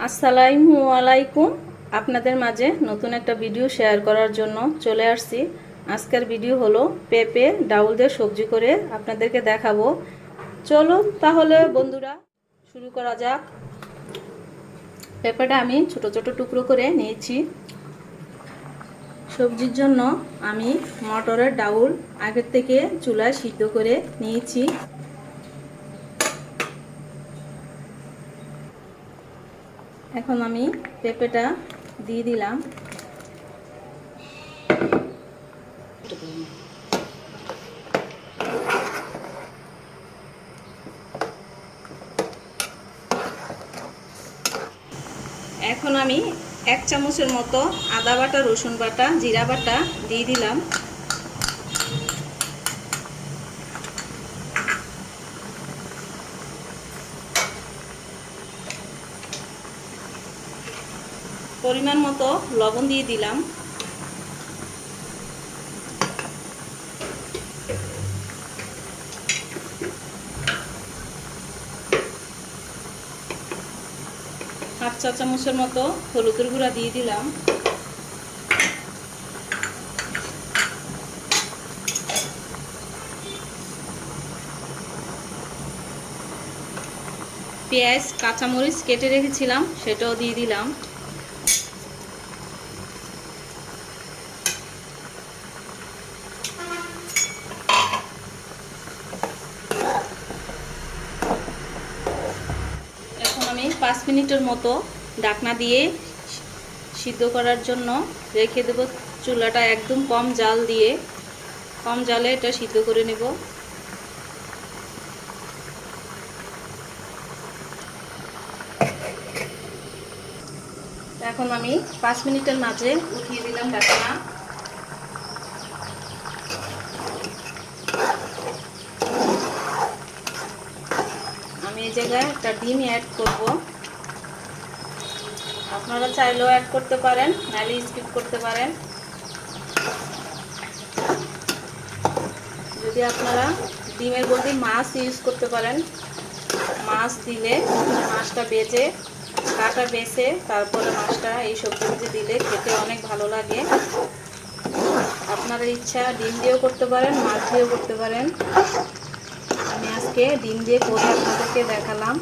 আসসালামু আলাইকুম। আপনাদের মাঝে নতুন একটা ভিডিও শেয়ার করার জন্য চলে আসছি। আজকের ভিডিও হলো পেঁপে ডাউল দিয়ে সবজি করে আপনাদেরকে দেখাবো। চলুন তাহলে বন্ধুরা শুরু করা যাক। পেঁপেটা আমি ছোট ছোট টুকরো করে নিয়েছি। সবজির জন্য আমি মটরের ডাউল আগের থেকে চুলায় সিদ্ধ করে নিয়েছি। এখন আমি পেঁপেটা দিয়ে দিলাম। এখন আমি 1 চামচের মতো আদা বাটা, রসুন বাটা, জিরা বাটা দিয়ে দিলাম। পরিমাণ মতো লবণ দিয়ে দিলাম। হাফ চা চামচের মতো হলুদের গুঁড়া দিয়ে দিলাম। পেঁয়াজ কাঁচামরিচ কেটে রেখেছিলাম সেটাও দিয়ে দিলাম। এখন আমি 5 মিনিটের মতো ঢাকনা দিয়ে সিদ্ধ করার জন্য রেখে দেব। চুলাটা একদম কম জাল দিয়ে, কম জালে এটা সিদ্ধ করে নেব। এখন আমি 5 মিনিটের মাঝে উঠিয়ে দিলাম ঢাকনা। আমি এই জায়গায় একটা ডিম অ্যাড করব। আপনারা চাইলেও অ্যাড করতে পারেন, নাহলে স্কিপ করতে পারেন। যদি আপনারা ডিমের বদলে মাছ ইউজ করতে পারেন, মাছ দিলে মাছটা বেজে কাটা বেছে তারপরে মাছটা এই সবজিতে দিলে খেতে অনেক ভালো লাগে। আপনারা ইচ্ছা ডিম দিয়েও করতে পারেন, মাছ দিয়েও করতে পারেন। আমি আজকে ডিম দিয়ে করে আপনাদেরকে দেখালাম।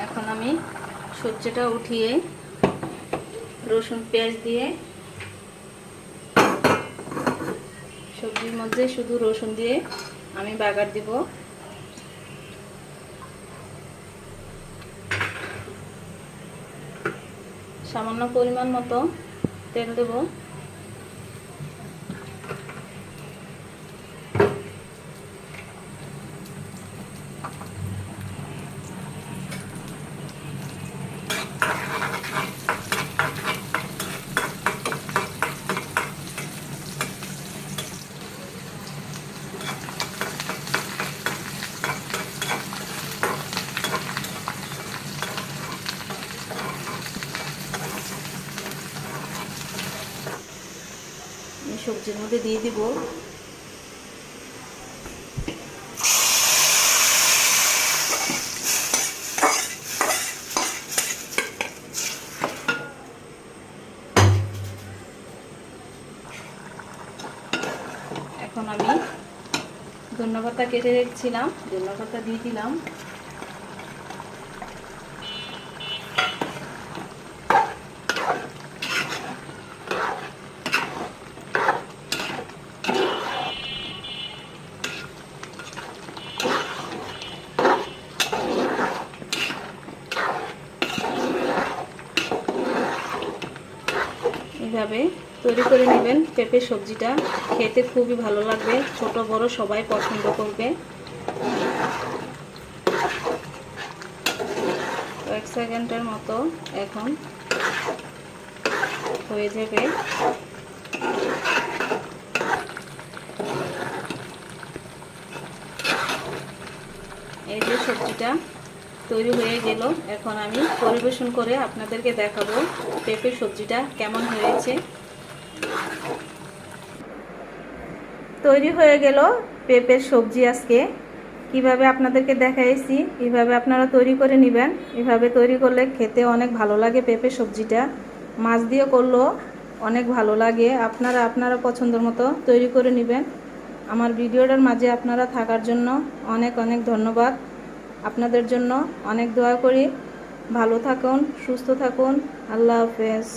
এখন আমি সবজিটা উঠিয়ে রসুন পেঁয়াজ দিয়ে, সবজির মধ্যে শুধু রসুন দিয়ে আমি বাগার দিব। সামান্য পরিমাণ মতো তেল দেব। সবজির মধ্যে দিয়ে দিব। এখন আমি ধনেপাতা কেটে রেখেছিলাম, ধনেপাতা দিয়ে দিলাম। এইভাবে তৈরি করে নেবেন পেঁপে সবজিটা, খেতে খুবই ভালো লাগবে। ছোট বড় সবাই পছন্দ করবে। কয়েক সেকেন্ডের মতো এখন হয়ে যাবে। এই যে সবজিটা তৈরি হয়ে গেল। এখন আমি পরিবেশন করে আপনাদেরকে দেখাবো পেঁপের সবজিটা কেমন হয়েছে। তৈরি হয়ে গেল পেঁপের সবজি। আজকে কিভাবে আপনাদেরকে দেখাইছি, এইভাবে আপনারা তৈরি করে নেবেন। এভাবে তৈরি করলে খেতে অনেক ভালো লাগে। পেঁপের সবজিটা মাছ দিয়ে করলেও অনেক ভালো লাগে। আপনারা পছন্দের মতো তৈরি করে নেবেন। আমার ভিডিওটার মাঝে আপনারা থাকার জন্য অনেক অনেক ধন্যবাদ। আপনাদের জন্য অনেক দোয়া করি। ভালো থাকুন, সুস্থ থাকুন। আল্লাহ হাফেজ।